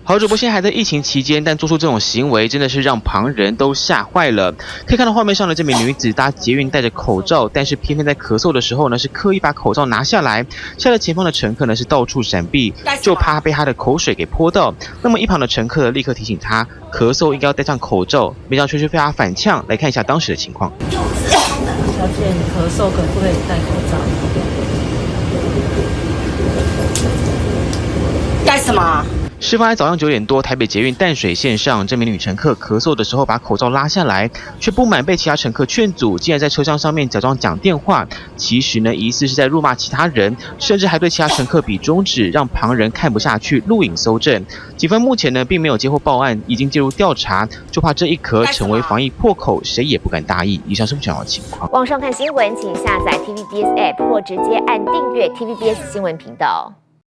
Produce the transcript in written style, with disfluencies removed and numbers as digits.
好主播现在还在疫情期间，但做出这种行为真的是让旁人都吓坏了。可以看到画面上的这名女子搭捷运戴着口罩，但是偏偏在咳嗽的时候呢，是刻意把口罩拿下来，吓得前方的乘客呢是到处闪避，就怕被她的口水给泼到。那么一旁的乘客立刻提醒她，咳嗽应该要戴上口罩，没想到却是被她反呛。来看一下当时的情况。小姐，你咳嗽可不可以戴口罩？干什么？事发在早上9点多，台北捷运淡水线上，这名女乘客咳嗽的时候把口罩拉下来，却不满被其他乘客劝阻，竟然在车厢上面假装讲电话。其实呢，疑似是在辱骂其他人，甚至还对其他乘客比中指，让旁人看不下去，录影搜证。警方目前呢并没有接获报案，已经介入调查，就怕这一咳成为防疫破口，谁也不敢大意。以上是目前的情况。网上看新闻，请下载 TVBS App 或直接按订阅 TVBS 新闻频道。